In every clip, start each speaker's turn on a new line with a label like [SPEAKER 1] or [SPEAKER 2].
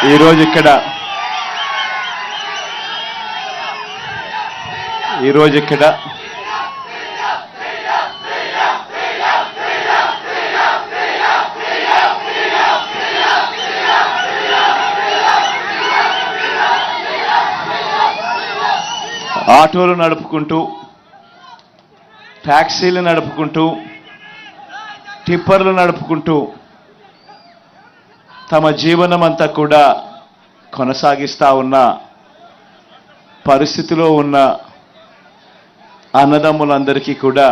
[SPEAKER 1] ఈరోజు ఇక్కడ ఆటోలు నడుపుకుంటూ, ట్యాక్సీలు నడుపుకుంటూ, టిప్పర్లు నడుపుకుంటూ తమ జీవనం అంతా కూడా కొనసాగిస్తూ ఉన్న పరిస్థితిలో ఉన్న అన్నదమ్ములందరికీ కూడా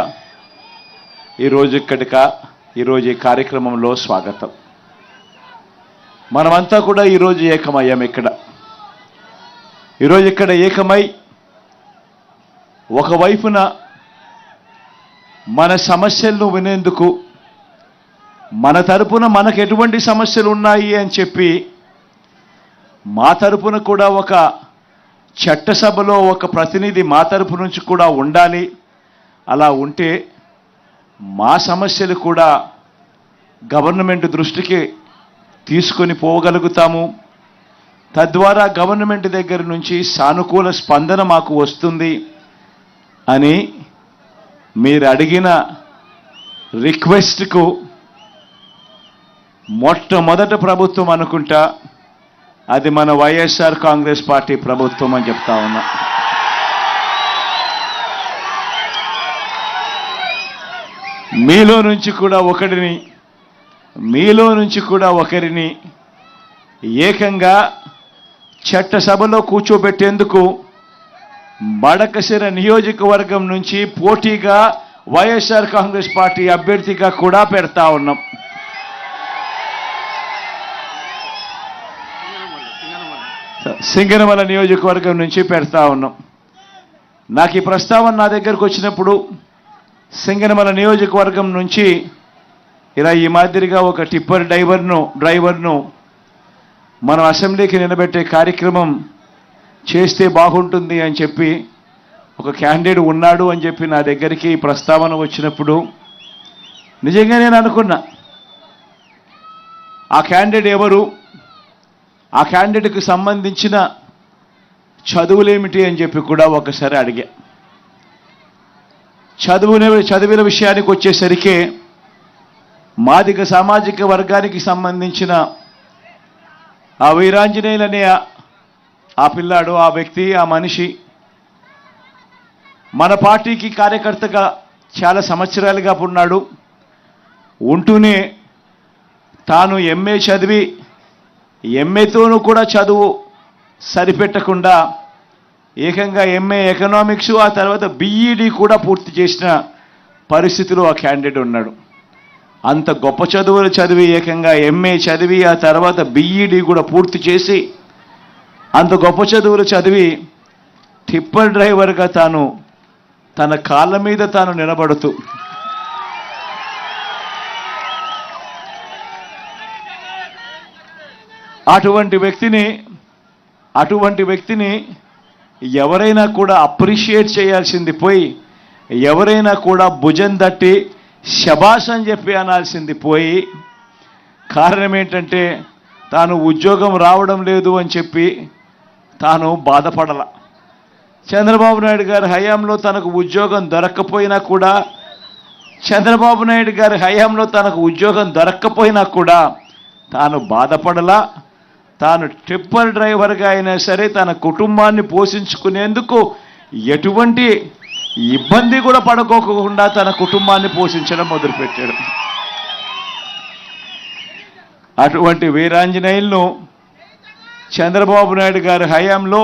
[SPEAKER 1] ఈరోజు ఈ కార్యక్రమంలో స్వాగతం. మనమంతా కూడా ఈరోజు ఏకమయ్యాం. ఈరోజు ఇక్కడ ఏకమై ఒకవైపున మన సమస్యలను వినేందుకు, మన తరపున మనకు ఎటువంటి సమస్యలు ఉన్నాయి అని చెప్పి మా తరపున కూడా ఒక చట్టసభలో ఒక ప్రతినిధి మా తరపు నుంచి కూడా ఉండాలి. అలా ఉంటే మా సమస్యలు కూడా గవర్నమెంట్ దృష్టికి తీసుకొని పోగలుగుతాము. తద్వారా గవర్నమెంట్ దగ్గర నుంచి సానుకూల స్పందన మాకు వస్తుంది అని మీరు అడిగిన రిక్వెస్ట్కు మొట్టమొదటి ప్రభుత్వం అనుకుంటా అది మన వైఎస్ఆర్ కాంగ్రెస్ పార్టీ ప్రభుత్వం అని చెప్తా ఉన్నా. మీలో నుంచి కూడా ఒకరిని ఏకంగా చట్టసభలో కూర్చోబెట్టేందుకు మడకశిర నియోజకవర్గం నుంచి పోటీగా వైఎస్ఆర్ కాంగ్రెస్ పార్టీ అభ్యర్థిగా కూడా పెడతా ఉన్నాం. సింగనమల నియోజకవర్గం నుంచి పెడతా ఉన్నాం. నాకు ఈ ప్రస్తావన నా దగ్గరకు వచ్చినప్పుడు సింగనమల నియోజకవర్గం నుంచి ఇలా ఈ మాదిరిగా ఒక టిప్పర్ డ్రైవర్ను మనం అసెంబ్లీకి నిలబెట్టే కార్యక్రమం చేస్తే బాగుంటుంది అని చెప్పి ఒక క్యాండిడేట్ ఉన్నాడు అని చెప్పి నా దగ్గరికి ప్రస్తావన వచ్చినప్పుడు నిజంగా నేను అనుకున్నా, ఆ క్యాండిడేట్ ఎవరు, ఆ క్యాండిడేట్కి సంబంధించిన చదువులేమిటి అని చెప్పి కూడా ఒకసారి అడిగా. చదివిన విషయానికి వచ్చేసరికి మాదిగ సామాజిక వర్గానికి సంబంధించిన ఆ వీరాంజనేయులు అనే ఆ పిల్లాడు, ఆ వ్యక్తి, ఆ మనిషి మన పార్టీకి కార్యకర్తగా చాలా సంవత్సరాలుగా ఉన్నాడు. ఉంటూనే తాను ఎంఏ చదివి ఎంఏతోనూ కూడా చదువు సరిపెట్టకుండా ఏకంగా ఎంఏ ఎకనామిక్స్, ఆ తర్వాత బీఈడి కూడా పూర్తి చేసిన పరిస్థితిలో ఆ క్యాండిడేట్ ఉన్నాడు. అంత గొప్ప చదువులు చదివి ఏకంగా ఎంఏ చదివి ఆ తర్వాత బీఈడి కూడా పూర్తి చేసి అంత గొప్ప చదువులు చదివి టిప్పర్ డ్రైవర్గా తన కాళ్ళ మీద తాను నిలబడుతూ అటువంటి వ్యక్తిని ఎవరైనా కూడా అప్రిషియేట్ చేయాల్సింది పోయి, ఎవరైనా కూడా భుజం తట్టి శబాష్ అని చెప్పి అనాల్సింది పోయి, కారణం ఏంటంటే తాను ఉద్యోగం రావడం లేదు అని చెప్పి తాను బాధపడాల. చంద్రబాబు నాయుడు గారి హయాంలో తనకు ఉద్యోగం దొరక్కపోయినా కూడా తాను బాధపడలా. తాను టిప్పర్ డ్రైవర్గా అయినా సరే తన కుటుంబాన్ని పోషించుకునేందుకు ఎటువంటి ఇబ్బంది కూడా పడుకోకుండా తన కుటుంబాన్ని పోషించడం మొదలుపెట్టాడు. అటువంటి వీరాంజనేయులను చంద్రబాబు నాయుడు గారి హయాంలో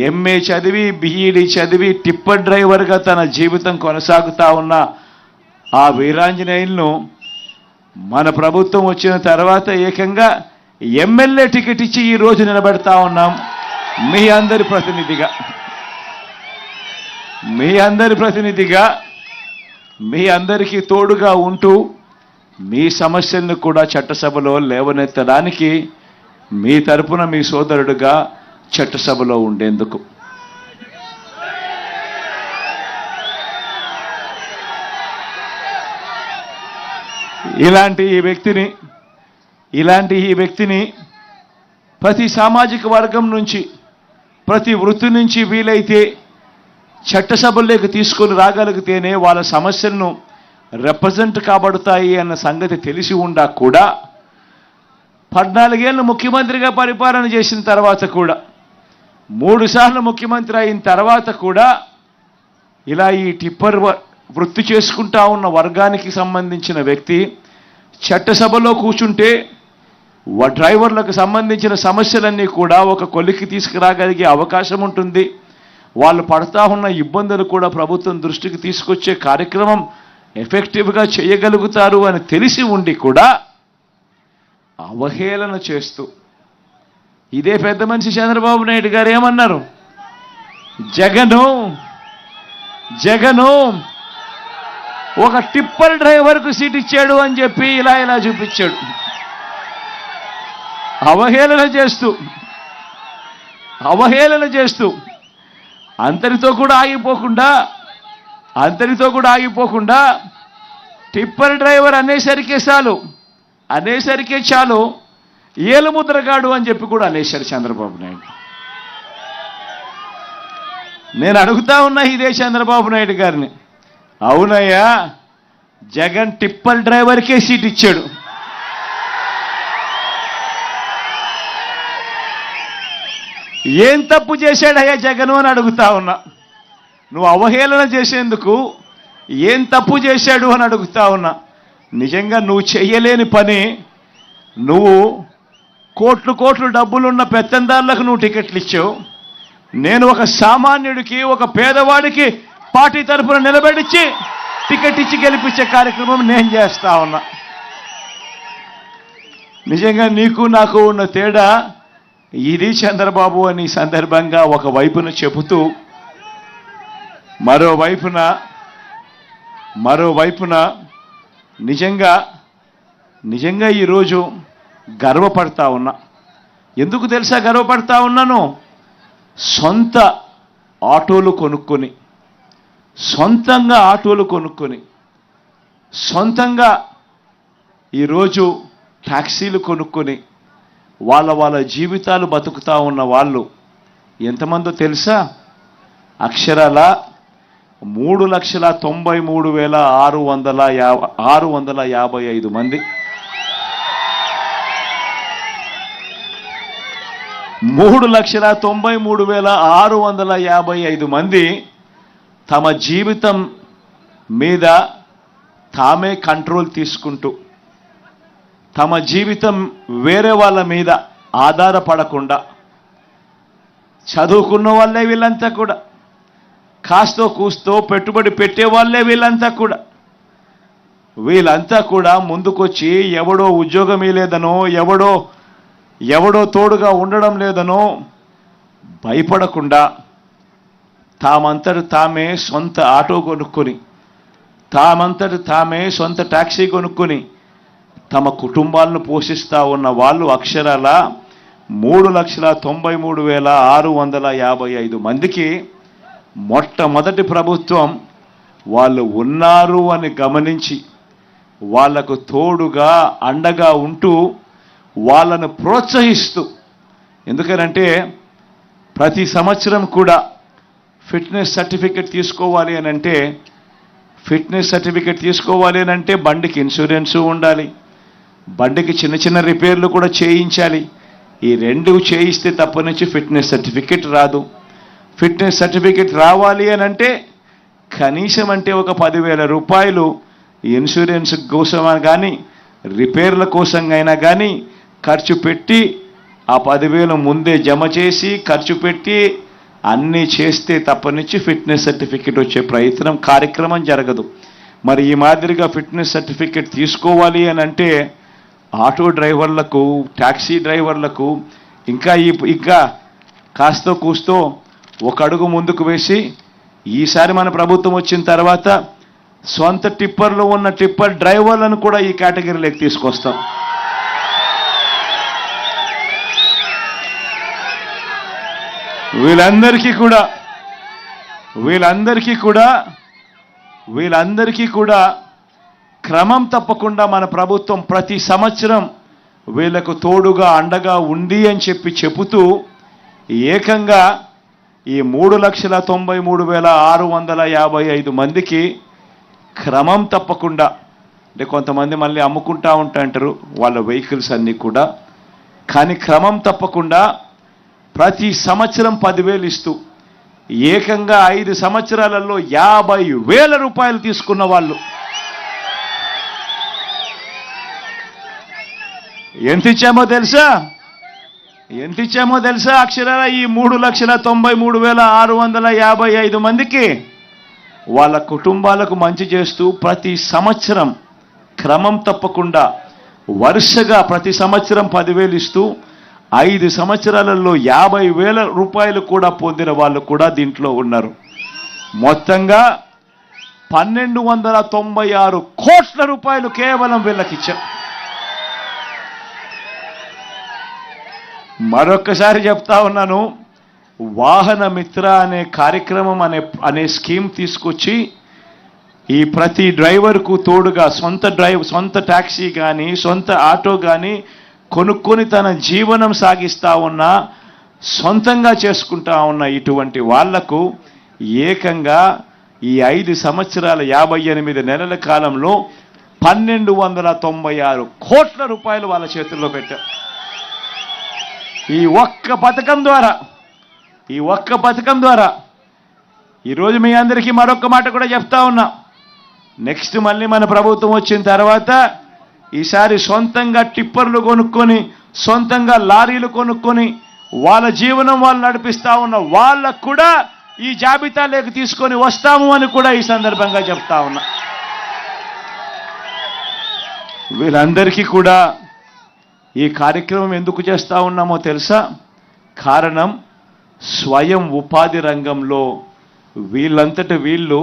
[SPEAKER 1] ఎంఏ చదివి బీఈడి చదివి టిప్పర్ డ్రైవర్గా తన జీవితం కొనసాగుతూ ఉన్న ఆ వీరాంజనేయులను మన ప్రభుత్వం వచ్చిన తర్వాత ఏకంగా ఎమ్మెల్యే టికెట్ ఇచ్చి ఈరోజు నిలబెడతా ఉన్నాం. మీ అందరి ప్రతినిధిగా మీ అందరికీ తోడుగా ఉంటూ మీ సమస్యలను కూడా చట్టసభలో లేవనెత్తడానికి మీ తరపున మీ సోదరుడుగా చట్టసభలో ఉండేందుకు ఇలాంటి ఈ వ్యక్తిని ప్రతి సామాజిక వర్గం నుంచి, ప్రతి వృత్తి నుంచి వీలైతే చట్టసభల్లోకి తీసుకొని రాగలిగితేనే వాళ్ళ సమస్యలను రిప్రజెంట్ కాబడతాయి అన్న సంగతి తెలిసి ఉండా కూడా 14 ఏళ్ళు ముఖ్యమంత్రిగా పరిపాలన చేసిన తర్వాత కూడా, 3 సార్లు ముఖ్యమంత్రి అయిన తర్వాత కూడా ఇలా ఈ టిప్పర్ వృత్తి చేసుకుంటా ఉన్న వర్గానికి సంబంధించిన వ్యక్తి చట్టసభలో కూర్చుంటే డ్రైవర్లకు సంబంధించిన సమస్యలన్నీ కూడా ఒక కొలిక్కి తీసుకురాగలిగే అవకాశం ఉంటుంది. వాళ్ళు పడతా ఉన్న ఇబ్బందులు కూడా ప్రభుత్వం దృష్టికి తీసుకొచ్చే కార్యక్రమం ఎఫెక్టివ్గా చేయగలుగుతారు అని తెలిసి ఉండి కూడా అవహేళన చేస్తూ, ఇదే పెద్ద మనిషి చంద్రబాబు నాయుడు గారు ఏమన్నారు, జగను ఒక టిప్పర్ డ్రైవర్కు సీట్ ఇచ్చాడు అని చెప్పి ఇలా చూపించాడు. అవహేళన చేస్తూ అంతటితో కూడా ఆగిపోకుండా టిప్పర్ డ్రైవర్ అనేసరికే చాలు ఏలుముద్రగాడు అని చెప్పి కూడా అనేశాడు చంద్రబాబు నాయుడు. నేను అడుగుతా ఉన్నా ఇదే చంద్రబాబు నాయుడు గారిని, అవునయ్యా జగన్ టిప్పర్ డ్రైవర్కే సీట్ ఇచ్చాడు, ఏం తప్పు చేశాడయ్యా జగన్ అని అడుగుతా ఉన్నా. నువ్వు అవహేళన చేసేందుకు ఏం తప్పు చేశాడు అని అడుగుతా ఉన్నా. నిజంగా నువ్వు చెయ్యలేని పని, నువ్వు కోట్లు డబ్బులున్న పెత్తందారులకు నువ్వు టికెట్లు ఇచ్చావు. నేను ఒక సామాన్యుడికి, ఒక పేదవాడికి పార్టీ తరఫున నిలబెట్టించి టికెట్ ఇచ్చి గెలిపించే కార్యక్రమం నేను చేస్తా ఉన్నా. నిజంగా నీకు నాకు ఉన్న తేడా ఇది చంద్రబాబు అని సందర్భంగా ఒక వైపున చెబుతూ, మరోవైపున నిజంగా ఈరోజు గర్వపడతా ఉన్నా. ఎందుకు తెలుసా గర్వపడతా ఉన్నాను? సొంత ఆటోలు కొనుక్కొని, సొంతంగా ఈరోజు ట్యాక్సీలు కొనుక్కొని వాళ్ళ జీవితాలు బతుకుతా ఉన్న వాళ్ళు ఎంతమందో తెలుసా? అక్షరాల 3,93,655 మంది. 3,93,655 మంది తమ జీవితం మీద తామే కంట్రోల్ తీసుకుంటూ, తమ జీవితం వేరే వాళ్ళ మీద ఆధారపడకుండా, చదువుకున్న వాళ్ళే వీళ్ళంతా కూడా, కాస్తో కూస్తో పెట్టుబడి పెట్టే వాళ్ళే వీళ్ళంతా కూడా ముందుకొచ్చి ఎవడో ఉద్యోగం లేదనో, ఎవడో తోడుగా ఉండడం లేదనో భయపడకుండా తామే సొంత ఆటో కొనుక్కొని, తామే సొంత ట్యాక్సీ కొనుక్కొని తమ కుటుంబాలను పోషిస్తూ ఉన్న వాళ్ళు అక్షరాల 3,93,655 మందికి మొట్టమొదటి ప్రభుత్వం వాళ్ళు ఉన్నారు అని గమనించి వాళ్లకు తోడుగా అండగా ఉంటూ వాళ్ళను ప్రోత్సహిస్తూ, ఎందుకనంటే ప్రతి సంవత్సరం కూడా ఫిట్నెస్ సర్టిఫికెట్ తీసుకోవాలి అని అంటే బండికి ఇన్సూరెన్సు ఉండాలి, బండికి చిన్న రిపేర్లు కూడా చేయించాలి. ఈ 2 చేయిస్తే తప్ప నుంచి ఫిట్నెస్ సర్టిఫికెట్ రాదు. ఫిట్నెస్ సర్టిఫికెట్ రావాలి అని అంటే కనీసం అంటే ఒక 10,000 రూపాయలు ఇన్సూరెన్స్ కోసం కానీ రిపేర్ల కోసం అయినా కానీ ఖర్చు పెట్టి, ఆ 10,000 ముందే జమ చేసి ఖర్చు పెట్టి అన్నీ చేస్తే తప్ప నుంచి ఫిట్నెస్ సర్టిఫికెట్ వచ్చే కార్యక్రమం జరగదు. మరి ఈ మాదిరిగా ఫిట్నెస్ సర్టిఫికెట్ తీసుకోవాలి అని అంటే ఆటో డ్రైవర్లకు, ట్యాక్సీ డ్రైవర్లకు ఇంకా కాస్తో కూస్తో ఒక అడుగు ముందుకు వేసి, ఈసారి మన ప్రభుత్వం వచ్చిన తర్వాత సొంత టిప్పర్లో ఉన్న టిప్పర్ డ్రైవర్లను కూడా ఈ కేటగిరీలోకి తీసుకొస్తాం. వీళ్ళందరికీ కూడా క్రమం తప్పకుండా మన ప్రభుత్వం ప్రతి సంవత్సరం వీళ్ళకు తోడుగా అండగా ఉంది అని చెబుతూ ఏకంగా ఈ 3,93,655 మందికి క్రమం తప్పకుండా, అంటే కొంతమంది మళ్ళీ అమ్ముకుంటా ఉంటాంటారు వాళ్ళ వెహికల్స్ అన్నీ కూడా, కానీ క్రమం తప్పకుండా ప్రతి సంవత్సరం 10,000 ఇస్తూ ఏకంగా 5 సంవత్సరాలలో 50,000 రూపాయలు తీసుకున్న వాళ్ళు. ఎంత ఇచ్చామో తెలుసా అక్షరాల ఈ 3,93,655 మందికి వాళ్ళ కుటుంబాలకు మంచి చేస్తూ ప్రతి సంవత్సరం క్రమం తప్పకుండా వరుసగా ప్రతి సంవత్సరం 10,000 ఇస్తూ 5 సంవత్సరాలలో 50,000 రూపాయలు కూడా పొందిన వాళ్ళు కూడా దీంట్లో ఉన్నారు. మొత్తంగా 1,296 కోట్ల రూపాయలు కేవలం వీళ్ళకి ఇచ్చాం. మరొక్కసారి చెప్తా ఉన్నాను, వాహన మిత్ర అనే కార్యక్రమం అనే స్కీమ్ తీసుకొచ్చి ఈ ప్రతి డ్రైవర్కు తోడుగా సొంత ట్యాక్సీ కానీ సొంత ఆటో కానీ కొనుక్కొని తన జీవనం సాగిస్తా ఉన్నా, సొంతంగా చేసుకుంటా ఉన్న ఇటువంటి వాళ్లకు ఏకంగా ఈ 5 సంవత్సరాల 58 నెలల కాలంలో 1,296 కోట్ల రూపాయలు వాళ్ళ చేతుల్లో పెట్టారు. ఈ ఒక్క పథకం ద్వారా ఈరోజు మీ అందరికీ మరొక మాట కూడా చెప్తా ఉన్నా. నెక్స్ట్ మళ్ళీ మన ప్రభుత్వం వచ్చిన తర్వాత ఈసారి సొంతంగా టిప్పర్లు కొనుక్కొని సొంతంగా లారీలు కొనుక్కొని వాళ్ళ జీవనం వాళ్ళు నడిపిస్తా ఉన్న వాళ్ళకు కూడా ఈ జాబితాలోకి తీసుకొని వస్తాము అని కూడా ఈ సందర్భంగా చెప్తా ఉన్నా. వీళ్ళందరికీ కూడా ఈ కార్యక్రమం ఎందుకు చేస్తా ఉన్నామో తెలుసా? కారణం స్వయం ఉపాధి రంగంలో వీళ్ళంతటి వీళ్ళు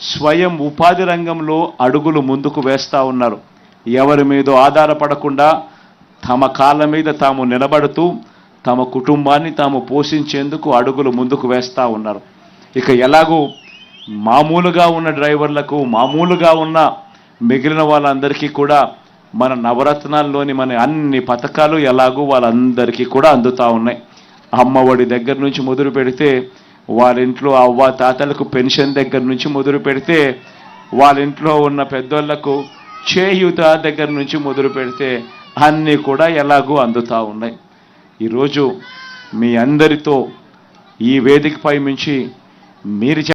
[SPEAKER 1] స్వయం ఉపాధి రంగంలో అడుగులు ముందుకు వేస్తూ ఉన్నారు. ఎవరి మీద ఆధారపడకుండా తమ కాళ్ళ మీద తాము నిలబడుతూ తమ కుటుంబాన్ని తాము పోషించేందుకు అడుగులు ముందుకు వేస్తూ ఉన్నారు. ఇక ఎలాగూ మామూలుగా ఉన్న డ్రైవర్లకు మామూలుగా ఉన్న మిగిలిన వాళ్ళందరికీ కూడా మన నవరత్నాల్లోని మన అన్ని పథకాలు ఎలాగూ వాళ్ళందరికీ కూడా అందుతూ ఉన్నాయి. అమ్మఒడి దగ్గర నుంచి మొదలు పెడితే వాళ్ళ ఇంట్లో అవ్వ తాతలకు పెన్షన్ దగ్గర నుంచి మొదలు పెడితే వాళ్ళ ఇంట్లో ఉన్న పెద్దోళ్లకు చేయూత దగ్గర నుంచి మొదలు పెడితే అన్నీ కూడా ఎలాగూ అందుతూ ఉన్నాయి. ఈరోజు మీ అందరితో ఈ వేదికపై నుంచి మీరు